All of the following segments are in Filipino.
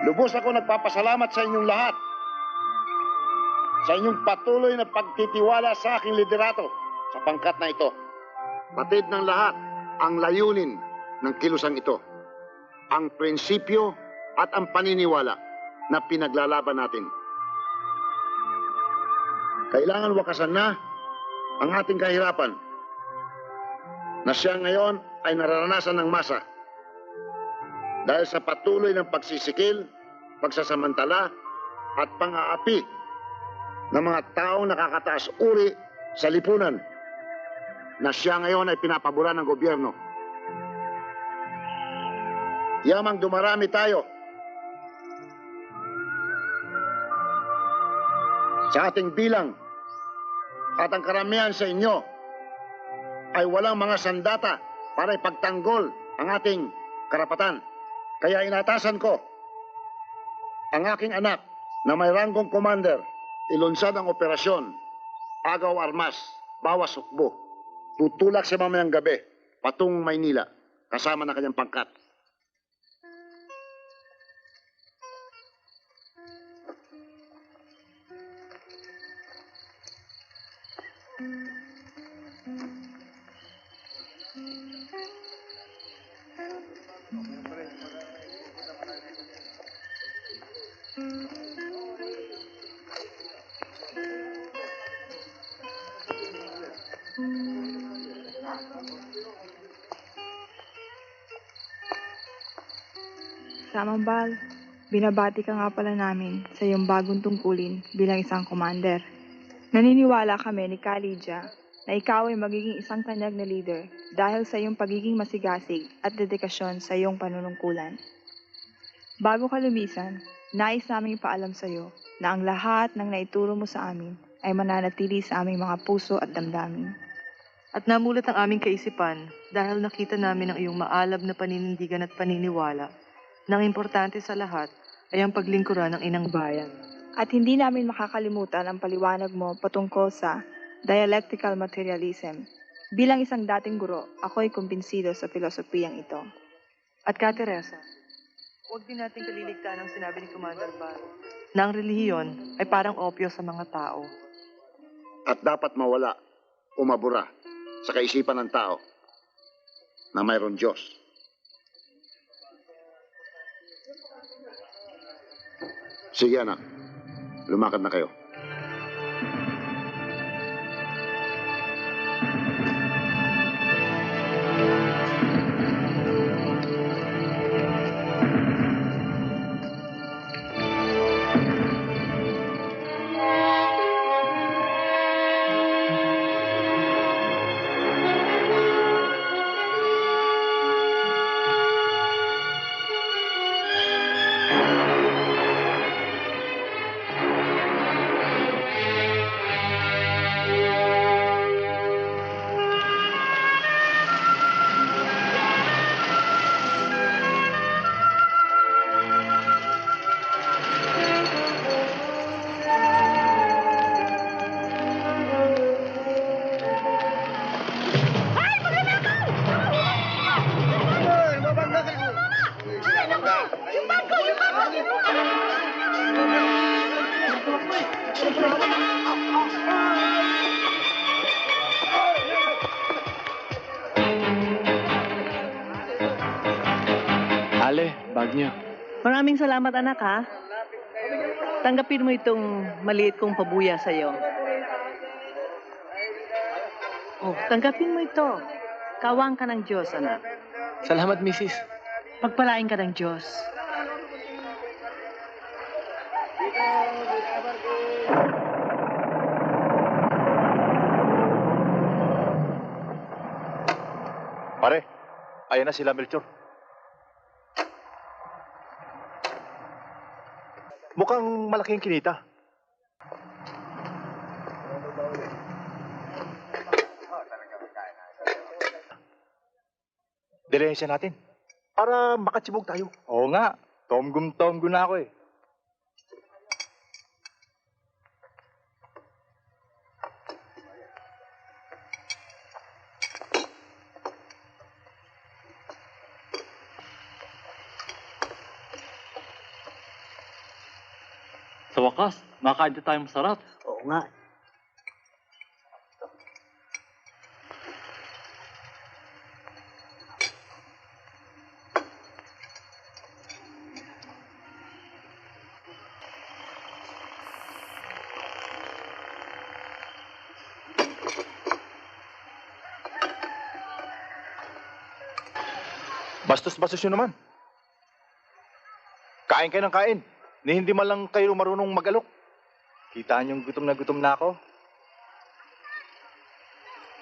Lubos ako nagpapasalamat sa inyong lahat sa inyong patuloy na pagtitiwala sa aking liderato sa pangkat na ito. Batid ng lahat ang layunin ng kilusang ito, ang prinsipyo at ang paniniwala na pinaglalaban natin. Kailangan wakasan na ang ating kahirapan na siya ngayon ay nararanasan ng masa dahil sa patuloy ng pagsisikil, pagsasamantala at pang-aapi ng mga taong nakakataas uri sa lipunan na siya ngayon ay pinapaboran ng gobyerno. Yamang dumarami tayo sa ating bilang at ang karamihan sa inyo ay walang mga sandata para ipagtanggol ang ating karapatan. Kaya inatasan ko ang aking anak na may ranggong commander, ilunsad ang operasyon Agaw Armas, Bawas Sukbo. Tutulak sa mamayang gabi patungong Maynila kasama ng kanyang pangkat. Samambal, binabati ka nga pala namin sa iyong bagong tungkulin bilang isang commander. Naniniwala kami ni Kalidja na ikaw ay magiging isang tanyag na leader dahil sa iyong pagiging masigasig at dedikasyon sa iyong panunungkulan. Bago ka lumisan, nais naming ipaalam sa iyo na ang lahat ng naituro mo sa amin ay mananatili sa aming mga puso at damdamin. At namulat ang aming kaisipan dahil nakita namin ang iyong maalab na paninindigan at paniniwala na ang importante sa lahat ay ang paglingkuran ng inang bayan. At hindi namin makakalimutan ang paliwanag mo patungkol sa dialectical materialism. Bilang isang dating guro, ako'y kumbinsido sa filosofiyang ito. At ka, Teresa, huwag din natin kaliligtaan ang sinabi ni Commander Barro na ang relihiyon ay parang opyo sa mga tao. At dapat mawala o mabura sa kaisipan ng tao na mayroon Diyos. Sige anak, lumakad na kayo. Ale, bag niyo. Maraming salamat, anak, ha? Tanggapin mo itong maliit kong pabuya sa'yo. Oh, tanggapin mo ito. Kawang ka ng Diyos, anak. Salamat, Mrs. Pagpalain ka ng Diyos. Pare, ayan na sila, Melchor. Mukhang malaking kinita. Dilensya natin para makatsibog tayo. Oo nga, tomgum-tomgum na ako eh. Sa wakas, makakain din tayo masarap. Oo nga. Bastos-bastos yun naman. Kain kayo ng kain. Ni hindi man lang kayo marunong mag-alok. Kitaan yung gutom na ako.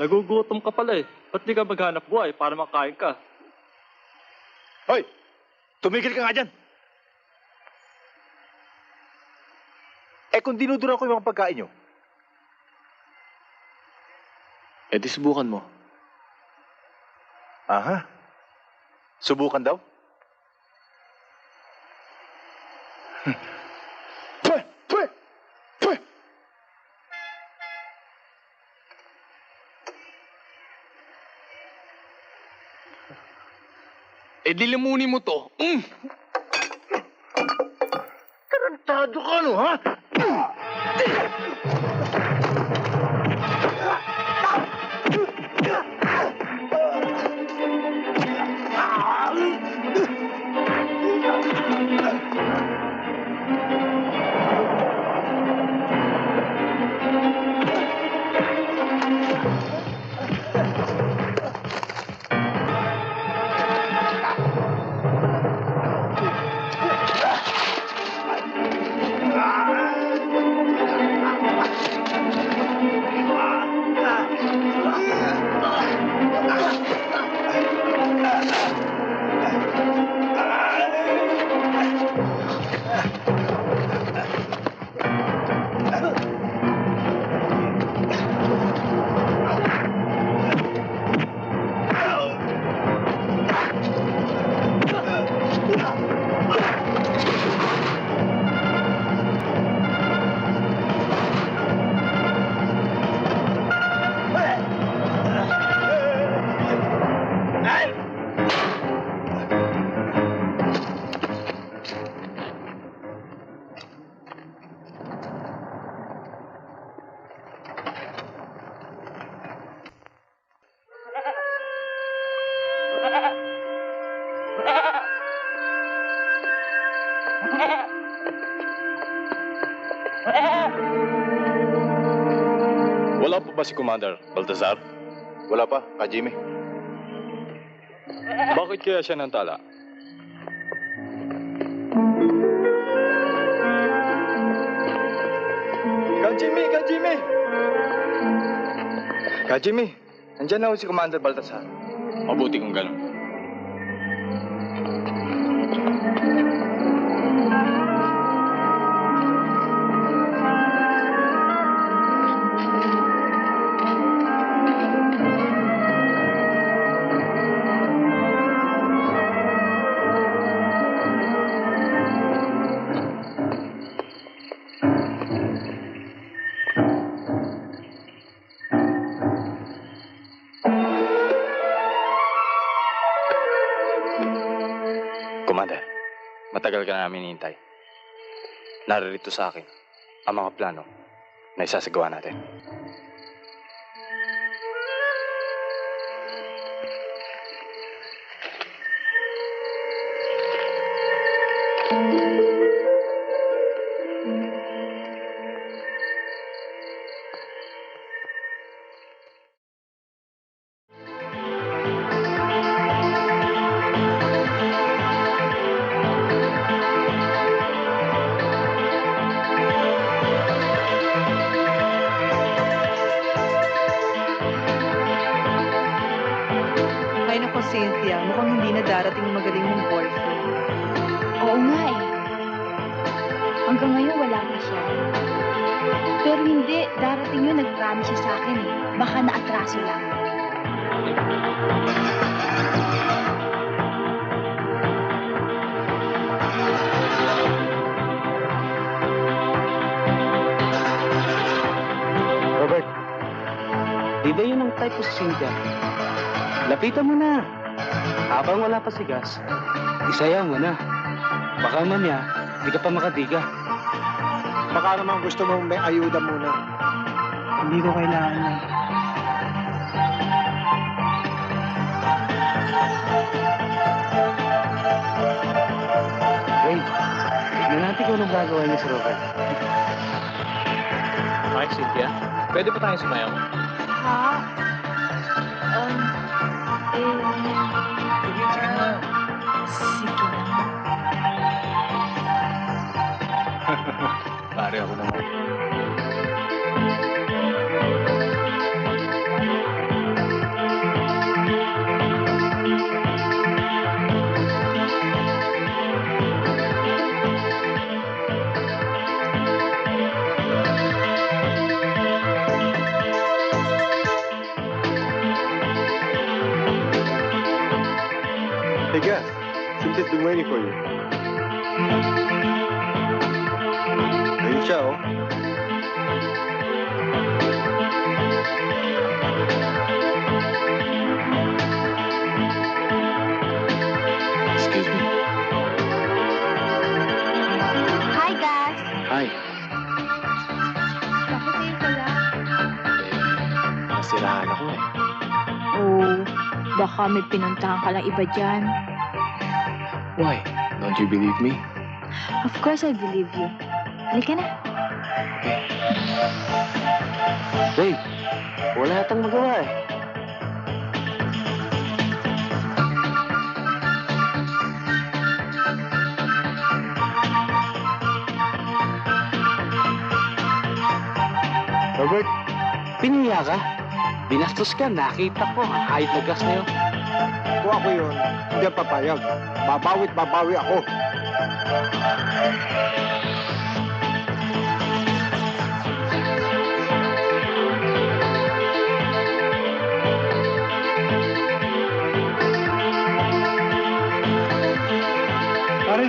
Nagugutom ka pala eh. Ba't di ka maghanap buhay para makain ka? Hoy! Tumigil ka nga dyan! Eh kung dinudura ko yung mga pagkain nyo, Eh di subukan mo. aha, subukan daw? Pwe! Pwe! Pwe! Eh di lamunin mo to. Tarantado ka no, ha? Wala pa ba si Commander Baltazar? Wala pa, Kajime. Bakit kaya siya nantala? Kajime! Nandiyan na ho si Commander Baltazar. Mabuti kung ganun. Commander, matagal ka na namin hinihintay. Naririto sa akin ang mga plano na isasagawa natin. Ay nako, Cynthia, mukhang hindi na darating yung magaling mong boyfriend. Oo nga eh. Hanggang ngayon wala pa siya. Pero hindi, darating yun, nag-promise siya sa akin eh. Baka naatraso lang. Robert, di ba yun ang type of Cynthia? Lapitan mo na. Habang wala pa si Gas, isaya mo na. Baka mamaya, di ka pa makadiga. Baka naman gusto mong may ayuda muna. Hindi ko kailangan yan. Wait, tignan natin kung anong gagawa niya si Robert. Mike, Cynthia, pwede pa tayong sumayaw? Ha? Eh... Sige na. Sige na. Pare ako naman. Hey guys, Cynthia's been waiting for you. Ayun siya, oh. Excuse me. Hi, guys! Hi. Bakit kayo pala? Nasiraan ako eh. Oh, baka may pinuntahan ka lang iba dyan. Why? Don't you believe me? Of course I believe you. Halika na. Babe, wala yatang magawa eh. Robert, piniya ka? Binastos ka, nakita ko. Ang hayop na gas na yun. Kung ako yun, hindi papayag. Babawit babawi ako. Pare,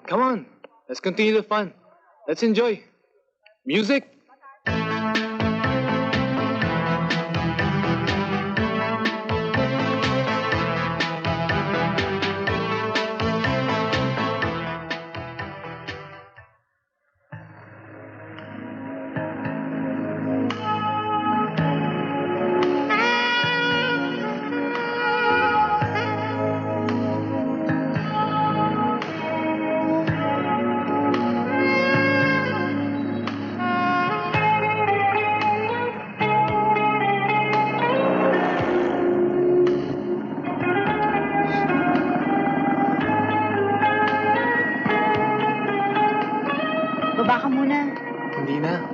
Come on. Let's continue the fun. Let's enjoy. Music. Baba ka muna. Hindi na.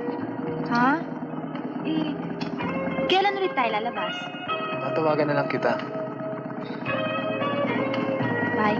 Ha? Eh, kailan ulit tayo lalabas? Tatawagan na lang kita. Bye.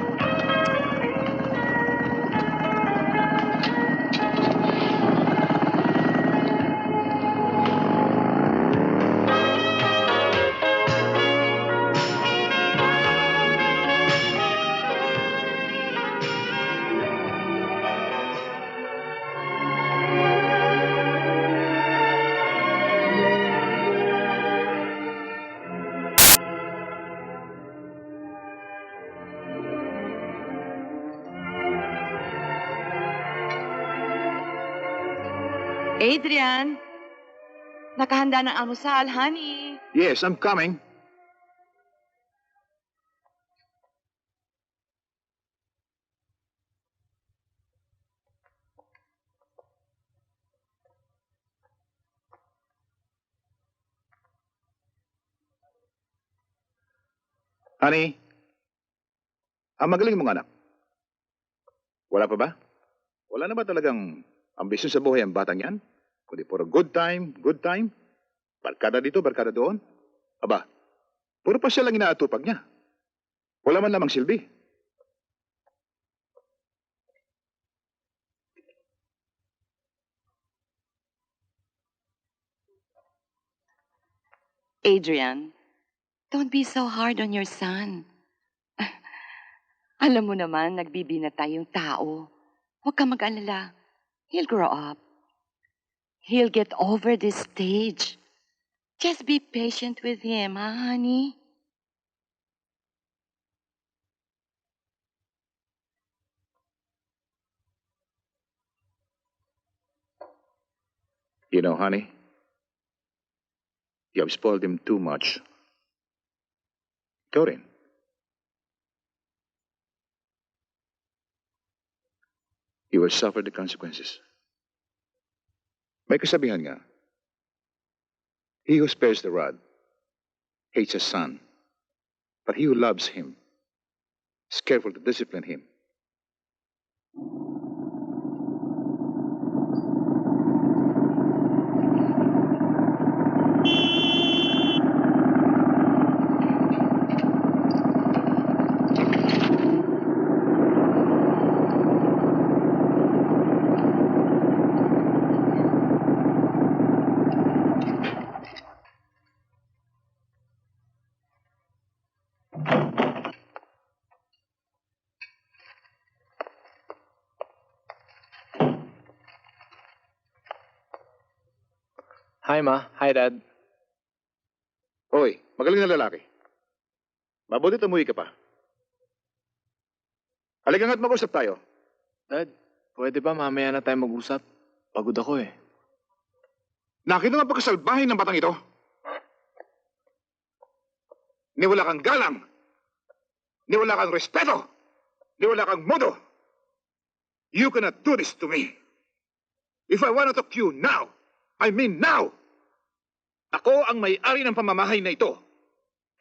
Adrian, nakahanda ng almusal, honey. Yes, I'm coming. Honey, ang magaling mong anak. Wala pa ba? Wala na ba talagang ambisyon sa buhay ang batang yan? Kundi puro good time, barkada dito, barkada doon. Aba, puro pa siya lang inaatupag niya. Wala man lamang silbi. Adrian, don't be so hard on your son. Alam mo naman, nagbibinata yung tao. Huwag kang mag-alala. He'll grow up. He'll get over this stage. Just be patient with him, huh, honey? You know, honey, you have spoiled him too much. Ikaw rin. You will suffer the consequences. May kasabihan nga, he who spares the rod hates his son, but he who loves him is careful to discipline him. Hi, Ma. Hi, Dad. Hoy, magaling na lalaki. Mabuti umuwi ka pa. Halika nga't mag-usap tayo. Dad, pwede ba mamaya na tayo mag-usap? Pagod ako eh. Nakita nga pagkasalbahin ng batang ito. Ni wala kang galang. Ni wala kang respeto. Ni wala kang modo. You cannot do this to me. If I want to talk to you now, I mean now. Ako ang may-ari ng pamamahay na ito.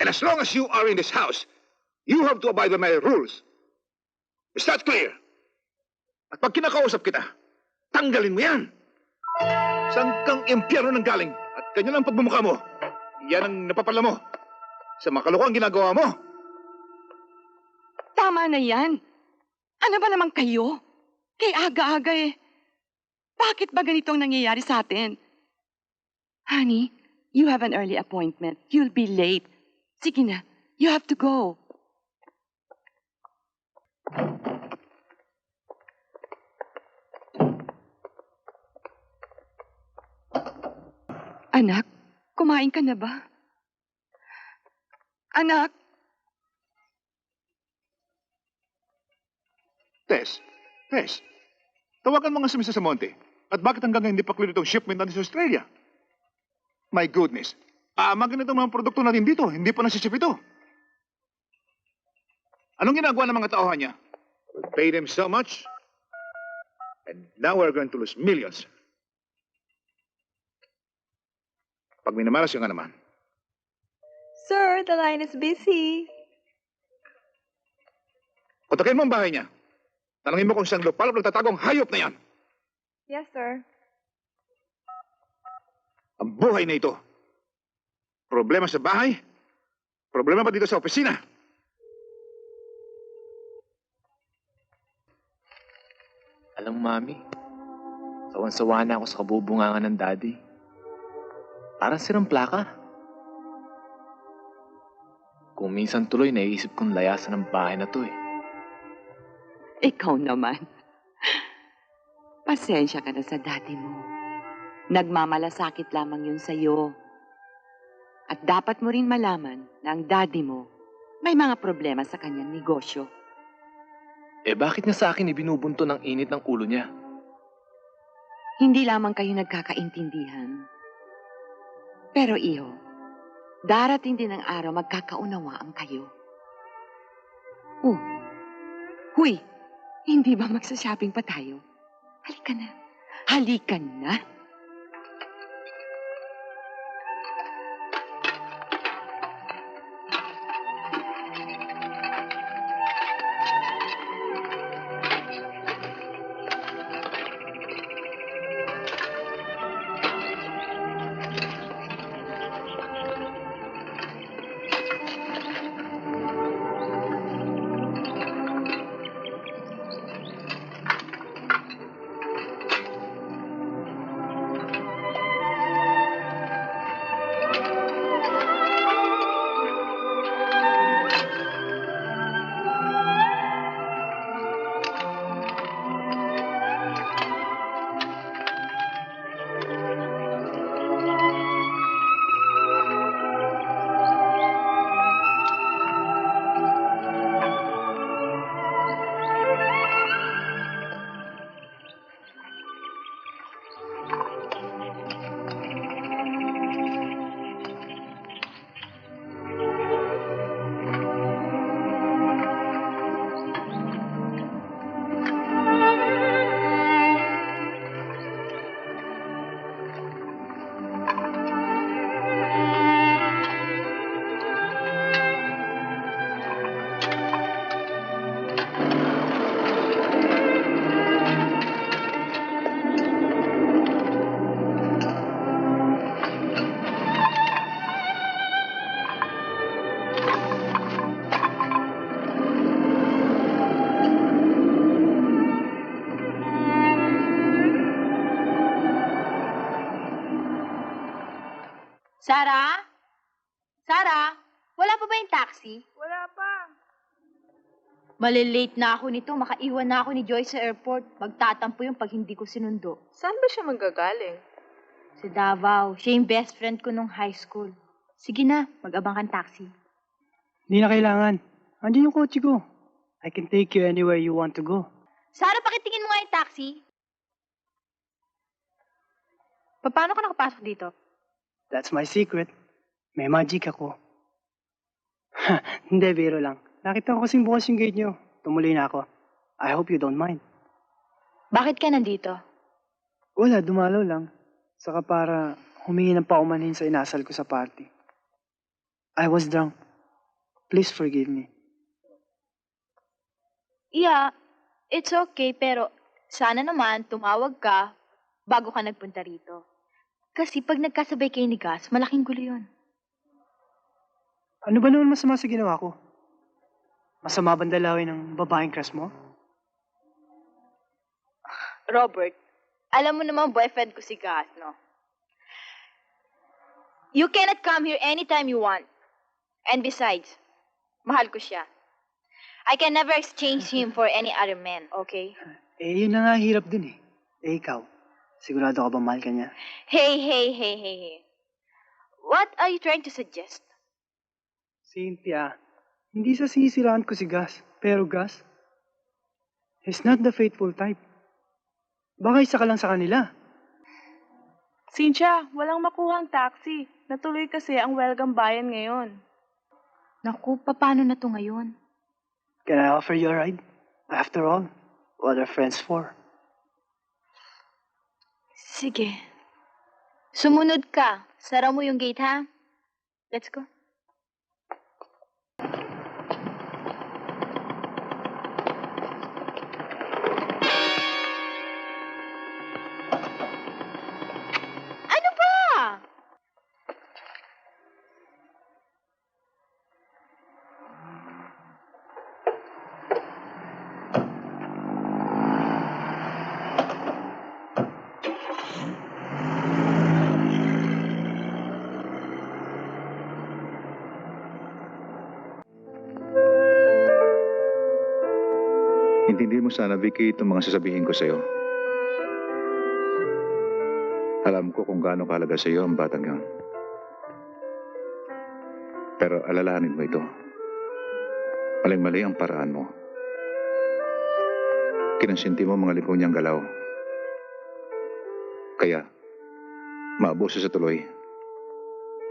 And as long as you are in this house, you have to abide by my rules. Is that clear? At pag kinakausap kita, tanggalin mo yan. Saan kang impyerno nang galing? At ganyan ang pagmumukha mo. Yan ang napapala mo. Sa mga kalokohan ginagawa mo. Tama na yan. Ano ba naman kayo? Kay aga-aga eh. Bakit ba ganitong nangyayari sa atin? Honey, you have an early appointment. You'll be late. Sige na, you have to go. Anak, kumain ka na ba? Anak! Tess, tawagan mo nga si Mr. Samonte. At bakit hanggang ngayon hindi pa clear itong shipment natin sa Australia? My goodness. Aamagin itong mga produkto natin dito. Hindi pa nasisip ito. Anong ginagawa ng mga tauhan niya? We paid them so much. And now we're going to lose millions. Pag minamalas yung nga naman. Sir, the line is busy. Kontakin mo ang bahay niya. Tanungin mo kung saan lupalop nagtatagong hayop na yan. Yes, sir. Ang buhay na ito. Problema sa bahay. Problema pa dito sa opisina. Alam mo, Mami, sawan-sawa na ako sa kabubungangan ng Daddy. Parang sirang plaka. Kung minsan tuloy, naiisip kong layasan ng bahay na to eh. Ikaw naman. Pasensya ka na sa daddy mo. Nagmamalasakit lamang yun sa'yo. At dapat mo rin malaman na ang daddy mo may mga problema sa kanyang negosyo. Eh bakit niya sa akin ibinubunto ng init ng ulo niya? Hindi lamang kayo nagkakaintindihan. Pero iho, darating din ang araw magkakaunawaan kayo. Huy, hindi ba magsashopping pa tayo? Halika na. Halika na. Sarah? Sarah? Wala pa ba yung taxi? Wala pa. Malilate na ako nito. Makaiwan na ako ni Joyce sa airport. Magtatampo yung pag hindi ko sinundo. Saan ba siya manggagaling? Sa Davao. Siya yung best friend ko nung high school. Sige na, mag-abang kang taxi. Hindi na kailangan. Andiyan yung kotse ko. I can take you anywhere you want to go. Sarah, pakitingin mo nga yung taxi. Paano ka nakapasok dito? That's my secret. May magic ako. Hindi, biro lang. Nakita ko kasing bukas yung gate nyo. Tumuloy na ako. I hope you don't mind. Bakit ka nandito? Wala, dumalaw lang. Saka para humingi ng paumanhin sa inasal ko sa party. I was drunk. Please forgive me. Yeah, it's okay, pero sana naman tumawag ka bago ka nagpunta rito. Kasi pag nagkasabay kayo ni Gus, malaking gulo yun. Ano ba naman masama sa ginawa ko? Masama bang dalawin ng babaeng crush mo? Robert, alam mo naman boyfriend ko si Gus, no? You cannot come here anytime you want. And besides, mahal ko siya. I can never exchange him for any other man, okay? Eh, yun na nga hirap dun eh. Eh, ikaw. Sigurado ka ba mahal ka niya? Hey. What are you trying to suggest? Cynthia, hindi sa sinisiraan ko si Gus. Pero Gus, he's not the faithful type. Baka isa ka lang sa kanila. Cynthia, walang makuhang taxi. Natuloy kasi ang welcome bayan ngayon. Naku, paano na to ngayon? Can I offer you a ride? After all, what are friends for? Sige. Sumunod ka. Sara mo yung gate, ha? Let's go. Ano ba? Intindi mo sana, Vicky, itong mga sasabihin ko sa'yo. Alam ko kung gaano kahalaga sa'yo ang batang yun. Pero alalahanin mo ito. Maling-mali ang paraan mo. Kinonsinti mo mga ligaw niyang galaw. Kaya, maabuso sa tuloy